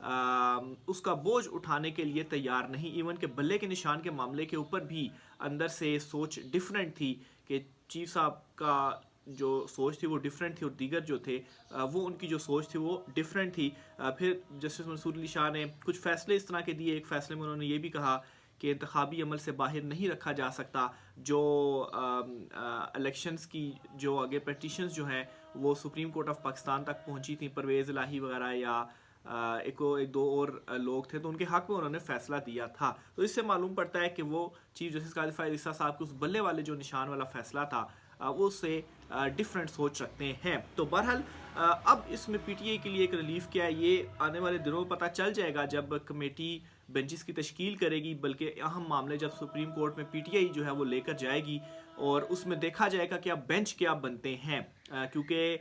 اس کا بوجھ اٹھانے کے لیے تیار نہیں. ایون کہ بلے کے نشان کے معاملے کے اوپر بھی اندر سے سوچ ڈیفرنٹ تھی کہ چیف صاحب کا جو سوچ تھی وہ ڈیفرنٹ تھی اور دیگر جو تھے وہ ان کی جو سوچ تھی وہ ڈیفرنٹ تھی. پھر جسٹس منصور علی شاہ نے کچھ فیصلے اس طرح کے دیے. ایک فیصلے میں انہوں نے یہ بھی کہا کہ انتخابی عمل سے باہر نہیں رکھا جا سکتا. جو الیکشنز کی جو آگے پیٹیشنز جو ہیں وہ سپریم کورٹ آف پاکستان تک پہنچی تھیں, پرویز الہی وغیرہ یا ایک دو اور لوگ تھے, تو ان کے حق میں انہوں نے فیصلہ دیا تھا. تو اس سے معلوم پڑتا ہے کہ وہ چیف جسٹس قاضی فائز عیسیٰ صاحب کے اس بلے والے جو نشان والا فیصلہ تھا وہ اس سے ڈیفرنٹ سوچ رکھتے ہیں. تو بہرحال اب اس میں پی ٹی آئی کے لیے ایک ریلیف کیا ہے یہ آنے والے دنوں میں پتہ چل جائے گا جب کمیٹی بینچز کی تشکیل کرے گی, بلکہ اہم معاملے جب سپریم کورٹ میں پی ٹی آئی جو ہے وہ لے کر جائے گی اور اس میں دیکھا جائے گا کہ اب بینچ کیا بنتے ہیں. کیونکہ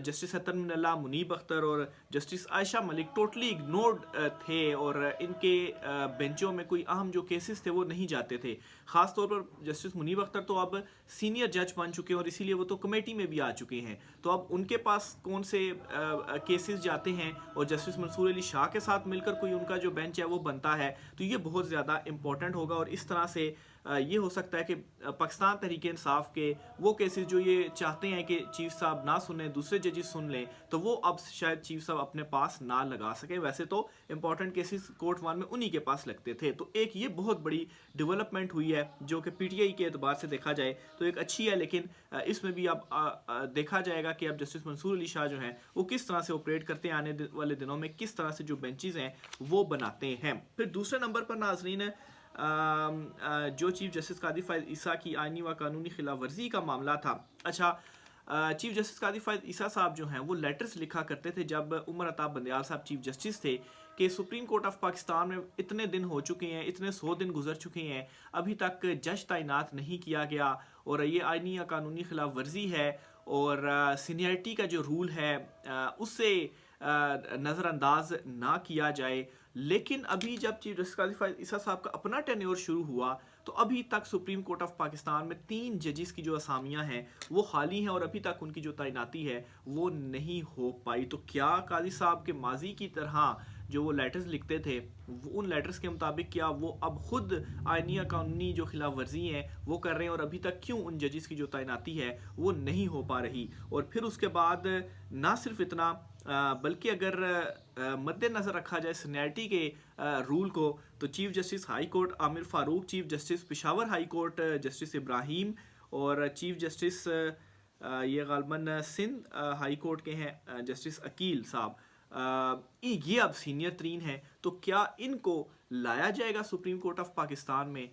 جسٹس حتن من اللہ, منیب اختر اور جسٹس عائشہ ملک ٹوٹلی اگنورڈ تھے اور ان کے بینچوں میں کوئی اہم جو کیسز تھے وہ نہیں جاتے تھے. خاص طور پر جسٹس منیب اختر تو اب سینئر جج بن چکے ہیں اور اسی لیے وہ تو کمیٹی میں بھی آ چکے ہیں, تو اب ان کے پاس کون سے کیسز جاتے ہیں اور جسٹس منصور علی شاہ کے ساتھ مل کر کوئی ان کا جو بینچ ہے وہ بنتا ہے, تو یہ بہت زیادہ امپورٹنٹ ہوگا. اور اس طرح سے یہ ہو سکتا ہے کہ پاکستان تحریک انصاف کے وہ کیسز جو یہ چاہتے ہیں کہ چیف صاحب نہ سنیں, دوسرے ججز سن لیں, تو وہ اب شاید چیف صاحب اپنے پاس نہ لگا سکیں. ویسے تو امپورٹنٹ کیسز کورٹ 1 میں انہی کے پاس لگتے تھے. تو ایک یہ بہت بڑی ڈیولپمنٹ ہوئی ہے جو کہ پی ٹی آئی کے اعتبار سے دیکھا جائے تو ایک اچھی ہے, لیکن اس میں بھی اب دیکھا جائے گا کہ اب جسٹس منصور علی شاہ جو ہیں وہ کس طرح سے آپریٹ کرتے ہیں, آنے والے دنوں میں کس طرح سے جو بینچز ہیں وہ بناتے ہیں. پھر دوسرے نمبر پر ناظرین جو چیف جسٹس قاضی فائز عیسیٰ کی آئینی و قانونی خلاف ورزی کا معاملہ تھا. اچھا, چیف جسٹس قاضی فائز عیسیٰ صاحب جو ہیں وہ لیٹرز لکھا کرتے تھے جب عمر عطا بندیال صاحب چیف جسٹس تھے کہ سپریم کورٹ آف پاکستان میں اتنے دن ہو چکے ہیں, اتنے 100 دن گزر چکے ہیں, ابھی تک جج تعینات نہیں کیا گیا اور یہ آئینی یا قانونی خلاف ورزی ہے اور سینئرٹی کا جو رول ہے اس سے نظر انداز نہ کیا جائے. لیکن ابھی جب چیف جسٹس قاضی فائز عیسیٰ صاحب کا اپنا ٹینیور شروع ہوا تو ابھی تک سپریم کورٹ آف پاکستان میں 3 ججز کی جو اسامیاں ہیں وہ خالی ہیں اور ابھی تک ان کی جو تعیناتی ہے وہ نہیں ہو پائی. تو کیا قاضی صاحب کے ماضی کی طرح جو وہ لیٹرز لکھتے تھے ان لیٹرز کے مطابق کیا وہ اب خود آئینی قانونی جو خلاف ورزی ہیں وہ کر رہے ہیں اور ابھی تک کیوں ان ججز کی جو تعیناتی ہے وہ نہیں ہو پا رہی. اور پھر اس کے بعد نہ صرف اتنا بلکہ اگر مد نظر رکھا جائے سینیرٹی کے رول کو تو chief justice high court Amir Farooq, chief justice Peshawar high court justice Ibrahim اور چیف جسٹس یہ غالباً سندھ ہائی کورٹ کے ہیں جسٹس عقیل صاحب, یہ اب سینئر ترین ہیں. تو کیا ان کو لایا جائے گا سپریم کورٹ آف پاکستان میں؟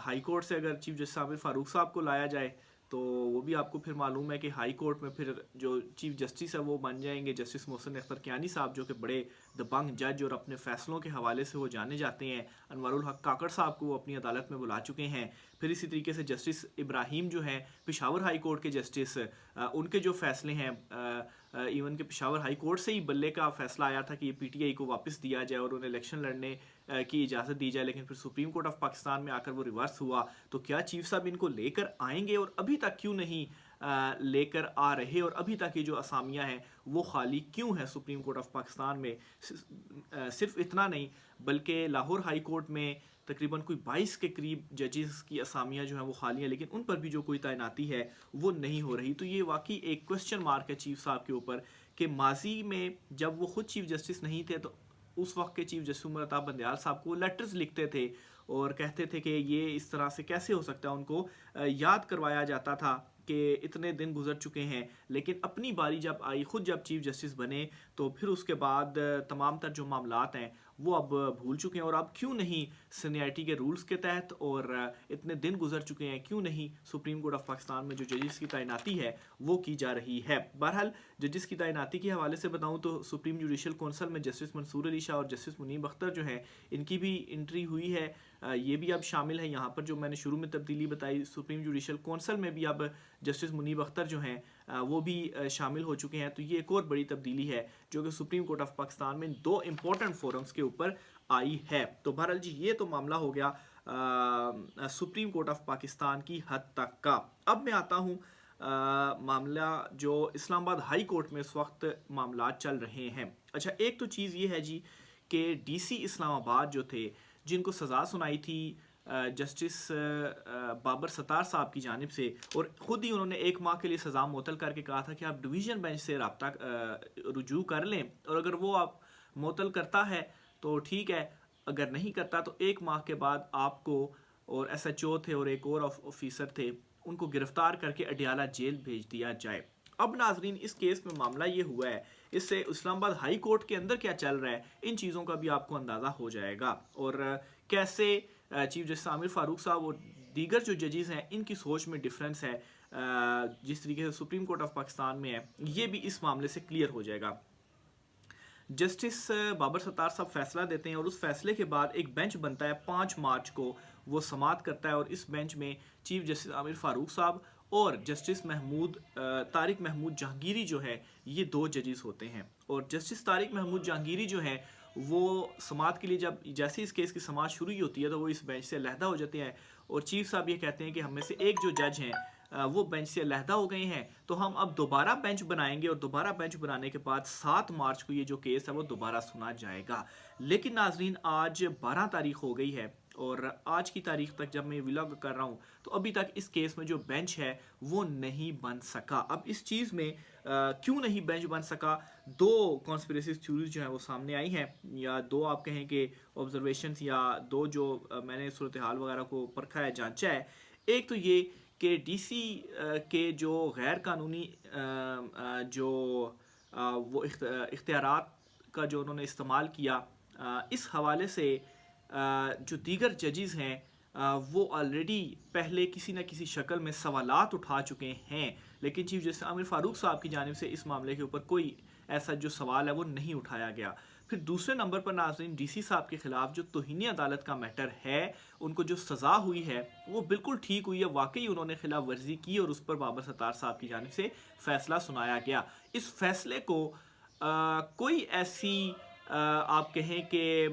ہائی کورٹ سے اگر چیف جسٹس عامر فاروق صاحب کو لایا جائے تو وہ بھی آپ کو پھر معلوم ہے کہ ہائی کورٹ میں پھر جو چیف جسٹس ہے وہ بن جائیں گے جسٹس محسن اختر کیانی صاحب, جو کہ بڑے دبنگ جج اور اپنے فیصلوں کے حوالے سے وہ جانے جاتے ہیں. انوار الحق کاکڑ صاحب کو وہ اپنی عدالت میں بلا چکے ہیں. پھر اسی طریقے سے جسٹس ابراہیم جو ہیں پشاور ہائی کورٹ کے جسٹس, ان کے جو فیصلے ہیں ایون کہ پشاور ہائی کورٹ سے ہی بلے کا فیصلہ آیا تھا کہ یہ پی ٹی آئی کو واپس دیا جائے اور انہیں الیکشن لڑنے کی اجازت دی جائے, لیکن پھر سپریم کورٹ آف پاکستان میں آ کر وہ ریورس ہوا. تو کیا چیف صاحب ان کو لے کر آئیں گے اور ابھی تک کیوں نہیں لے کر آ رہے اور ابھی تک یہ جو اسامیاں ہیں وہ خالی کیوں ہیں سپریم کورٹ آف پاکستان میں؟ صرف اتنا نہیں بلکہ لاہور ہائی کورٹ میں تقریباً کوئی 22 کے قریب ججز کی اسامیاں جو ہیں وہ خالی ہیں, لیکن ان پر بھی جو کوئی تعیناتی ہے وہ نہیں ہو رہی. تو یہ واقعی ایک کوسچن مارک ہے چیف صاحب کے اوپر کہ ماضی میں جب وہ خود چیف جسٹس نہیں تھے تو اس وقت کے چیف جسٹس عمر عطا بندیال صاحب کو لیٹرز لکھتے تھے اور کہتے تھے کہ یہ اس طرح سے کیسے ہو سکتا ہے. ان کو یاد کروایا جاتا تھا کہ اتنے دن گزر چکے ہیں, لیکن اپنی باری جب آئی, خود جب چیف جسٹس بنے تو پھر اس کے بعد تمام تر جو معاملات ہیں وہ اب بھول چکے ہیں. اور اب کیوں نہیں سینیرٹی کے رولز کے تحت اور اتنے دن گزر چکے ہیں کیوں نہیں سپریم کورٹ آف پاکستان میں جو ججز کی تعیناتی ہے وہ کی جا رہی ہے؟ بہرحال ججز کی تعیناتی کے حوالے سے بتاؤں تو سپریم جوڈیشل کونسل میں جسٹس منصور علی شاہ اور جسٹس منیب اختر جو ہیں ان کی بھی انٹری ہوئی ہے, یہ بھی اب شامل ہے. یہاں پر جو میں نے شروع میں تبدیلی بتائی سپریم جوڈیشل کونسل میں بھی اب جسٹس منیب اختر جو ہیں وہ بھی شامل ہو چکے ہیں. تو یہ ایک اور بڑی تبدیلی ہے جو کہ سپریم کورٹ آف پاکستان میں 2 امپورٹنٹ فورمز کے اوپر آئی ہے. تو بہرحال جی یہ تو معاملہ ہو گیا سپریم کورٹ آف پاکستان کی حد تک کا. اب میں آتا ہوں معاملہ جو اسلام آباد ہائی کورٹ میں اس وقت معاملات چل رہے ہیں. اچھا، ایک تو چیز یہ ہے جی کہ ڈی سی اسلام آباد جو تھے، جن کو سزا سنائی تھی جسٹس بابر ستار صاحب کی جانب سے، اور خود ہی انہوں نے 1 ماہ کے لیے سزا معطل کر کے کہا تھا کہ آپ ڈویژن بینچ سے رابطہ رجوع کر لیں، اور اگر وہ آپ معطل کرتا ہے تو ٹھیک ہے، اگر نہیں کرتا تو 1 ماہ کے بعد آپ کو، اور ایس ایچ او تھے اور ایک اور آفیسر تھے، ان کو گرفتار کر کے اڈیالہ جیل بھیج دیا جائے۔ اب ناظرین، اس کیس میں معاملہ یہ ہوا ہے، اس سے اسلام آباد ہائی کورٹ کے اندر کیا چل رہا ہے، ان چیزوں کا بھی آپ کو اندازہ ہو جائے گا، اور کیسے چیف جسٹس عامر فاروق صاحب اور دیگر جو ججز ہیں ان کی سوچ میں ڈفرینس ہے، جس طریقے سے سپریم کورٹ آف پاکستان میں ہے، یہ بھی اس معاملے سے کلیئر ہو جائے گا۔ جسٹس بابر ستار صاحب فیصلہ دیتے ہیں، اور اس فیصلے کے بعد ایک بینچ بنتا ہے 5 مارچ کو، وہ سماعت کرتا ہے، اور اس بینچ میں چیف جسٹس عامر فاروق صاحب اور جسٹس طارق محمود جہانگیری جو ہے، یہ 2 ججز ہوتے ہیں۔ اور جسٹس طارق محمود جہانگیری جو ہیں، وہ سماعت کے لیے جب جیسے اس کیس کی سماعت شروع ہی ہوتی ہے تو وہ اس بینچ سے علیحدہ ہو جاتے ہیں، اور چیف صاحب یہ کہتے ہیں کہ ہم میں سے ایک جو جج ہیں وہ بینچ سے علیحدہ ہو گئے ہیں، تو ہم اب دوبارہ بینچ بنائیں گے، اور دوبارہ بینچ بنانے کے بعد 7 مارچ کو یہ جو کیس ہے وہ دوبارہ سنا جائے گا۔ لیکن ناظرین، آج 12 تاریخ ہو گئی ہے، اور آج کی تاریخ تک جب میں ولاگ کر رہا ہوں تو ابھی تک اس کیس میں جو بینچ ہے وہ نہیں بن سکا۔ اب اس چیز میں کیوں نہیں بینچ بن سکا؟ 2 کانسپریسی تھیوریز جو ہیں وہ سامنے آئی ہیں، یا 2 آپ کہیں کہ آبزرویشنز، یا 2 جو میں نے صورتحال وغیرہ کو پرکھا ہے، جانچا ہے۔ ایک تو یہ کہ ڈی سی کے جو غیر قانونی جو وہ اختیارات کا جو انہوں نے استعمال کیا، اس حوالے سے جو دیگر ججز ہیں وہ آلریڈی پہلے کسی نہ کسی شکل میں سوالات اٹھا چکے ہیں، لیکن چیف جسٹس عامر فاروق صاحب کی جانب سے اس معاملے کے اوپر کوئی ایسا جو سوال ہے وہ نہیں اٹھایا گیا۔ پھر دوسرے نمبر پر ناظرین، ڈی سی صاحب کے خلاف جو توہین عدالت کا میٹر ہے، ان کو جو سزا ہوئی ہے وہ بالکل ٹھیک ہوئی ہے، واقعی انہوں نے خلاف ورزی کی، اور اس پر بابر ستار صاحب کی جانب سے فیصلہ سنایا گیا۔ اس فیصلے کو کوئی ایسی آپ کہیں کہ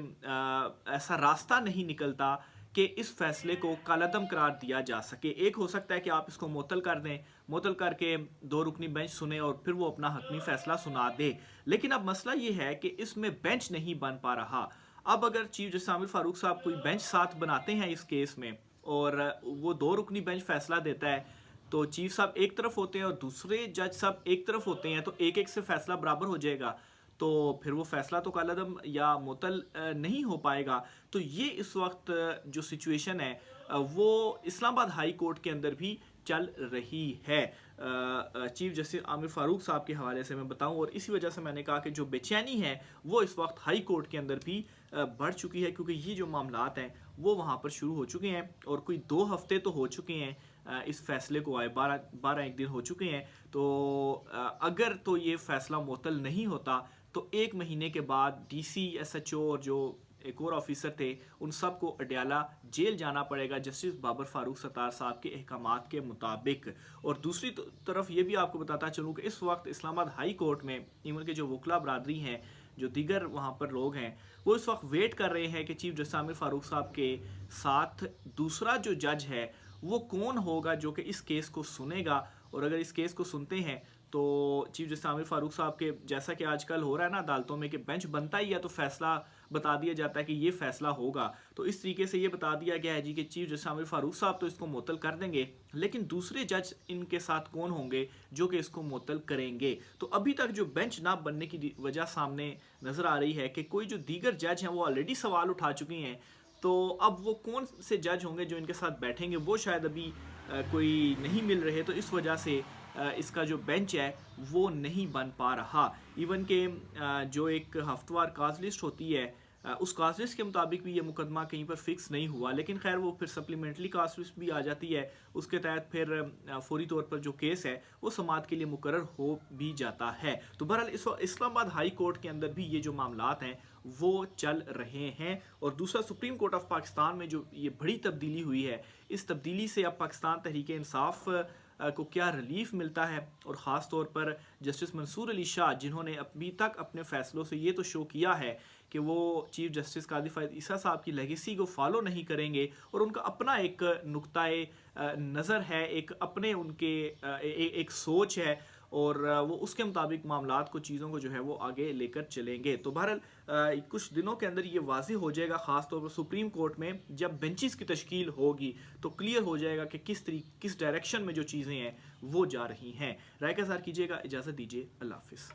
ایسا راستہ نہیں نکلتا کہ اس فیصلے کو کالعدم قرار دیا جا سکے۔ ایک ہو سکتا ہے کہ آپ اس کو معطل کر دیں، معطل کر کے 2 رکنی بینچ سنیں اور پھر وہ اپنا حتمی فیصلہ سنا دے، لیکن اب مسئلہ یہ ہے کہ اس میں بینچ نہیں بن پا رہا۔ اب اگر چیف جسٹس عامر فاروق صاحب کوئی بینچ ساتھ بناتے ہیں اس کیس میں، اور وہ 2 رکنی بینچ فیصلہ دیتا ہے، تو چیف صاحب ایک طرف ہوتے ہیں اور دوسرے جج صاحب ایک طرف ہوتے ہیں، تو ایک ایک سے فیصلہ برابر ہو جائے گا، تو پھر وہ فیصلہ تو کالعدم یا معطل نہیں ہو پائے گا۔ تو یہ اس وقت جو سچویشن ہے وہ اسلام آباد ہائی کورٹ کے اندر بھی چل رہی ہے، چیف جسٹس عامر فاروق صاحب کے حوالے سے میں بتاؤں، اور اسی وجہ سے میں نے کہا کہ جو بے چینی ہے وہ اس وقت ہائی کورٹ کے اندر بھی بڑھ چکی ہے، کیونکہ یہ جو معاملات ہیں وہ وہاں پر شروع ہو چکے ہیں، اور کوئی 2 ہفتے تو ہو چکے ہیں اس فیصلے کو آئے، 12 ایک دن ہو چکے ہیں۔ تو اگر تو یہ فیصلہ معطل نہیں ہوتا تو 1 مہینے کے بعد D C, S H O اور جو ایک اور آفیسر تھے ان سب کو اڈیالہ جیل جانا پڑے گا جسٹس بابر فاروق ستار صاحب کے احکامات کے مطابق۔ اور دوسری طرف یہ بھی آپ کو بتاتا چلوں کہ اس وقت اسلام آباد ہائی کورٹ میں ایون کے جو وکلا برادری ہیں، جو دیگر وہاں پر لوگ ہیں، وہ اس وقت ویٹ کر رہے ہیں کہ چیف جسٹس عامر فاروق صاحب کے ساتھ دوسرا جو جج ہے وہ کون ہوگا جو کہ اس کیس کو سنے گا، اور اگر اس کیس کو سنتے ہیں تو چیف جسٹس عامر فاروق صاحب کے، جیسا کہ آج کل ہو رہا ہے نا عدالتوں میں کہ بینچ بنتا ہی ہے تو فیصلہ بتا دیا جاتا ہے کہ یہ فیصلہ ہوگا، تو اس طریقے سے یہ بتا دیا گیا ہے جی کہ چیف جسٹس عامر فاروق صاحب تو اس کو معطل کر دیں گے، لیکن دوسرے جج ان کے ساتھ کون ہوں گے جو کہ اس کو معطل کریں گے۔ تو ابھی تک جو بینچ نہ بننے کی وجہ سامنے نظر آ رہی ہے کہ کوئی جو دیگر جج ہیں وہ آلریڈی سوال اٹھا چکی ہیں، تو اب وہ کون سے جج ہوں گے جو ان کے ساتھ بیٹھیں گے، وہ شاید ابھی کوئی نہیں مل رہے، تو اس وجہ سے اس کا جو بینچ ہے وہ نہیں بن پا رہا۔ ایون کہ جو ایک ہفتہ وار کاز لسٹ ہوتی ہے، اس کاز لسٹ کے مطابق بھی یہ مقدمہ کہیں پر فکس نہیں ہوا، لیکن خیر وہ پھر سپلیمنٹری کاز لسٹ بھی آ جاتی ہے، اس کے تحت پھر فوری طور پر جو کیس ہے وہ سماعت کے لیے مقرر ہو بھی جاتا ہے۔ تو بہرحال اس وقت اسلام آباد ہائی کورٹ کے اندر بھی یہ جو معاملات ہیں وہ چل رہے ہیں۔ اور دوسرا، سپریم کورٹ آف پاکستان میں جو یہ بڑی تبدیلی ہوئی ہے، اس تبدیلی سے اب پاکستان تحریک انصاف کو کیا ریلیف ملتا ہے، اور خاص طور پر جسٹس منصور علی شاہ جنہوں نے ابھی تک اپنے فیصلوں سے یہ تو شو کیا ہے کہ وہ چیف جسٹس قاضی فائد عیسیٰ صاحب کی لیگیسی کو فالو نہیں کریں گے، اور ان کا اپنا ایک نقطۂ نظر ہے، ایک اپنے ان کے ایک سوچ ہے، اور وہ اس کے مطابق معاملات کو چیزوں کو جو ہے وہ آگے لے کر چلیں گے. تو بہرحال کچھ دنوں کے اندر یہ واضح ہو جائے گا, خاص طور پر سپریم کورٹ میں جب بینچز کی تشکیل ہوگی تو کلیئر ہو جائے گا کہ کس ڈائریکشن میں جو چیزیں ہیں وہ جا رہی ہیں. رائے کا اظہار کیجیے گا, اجازت دیجیے, اللہ حافظ.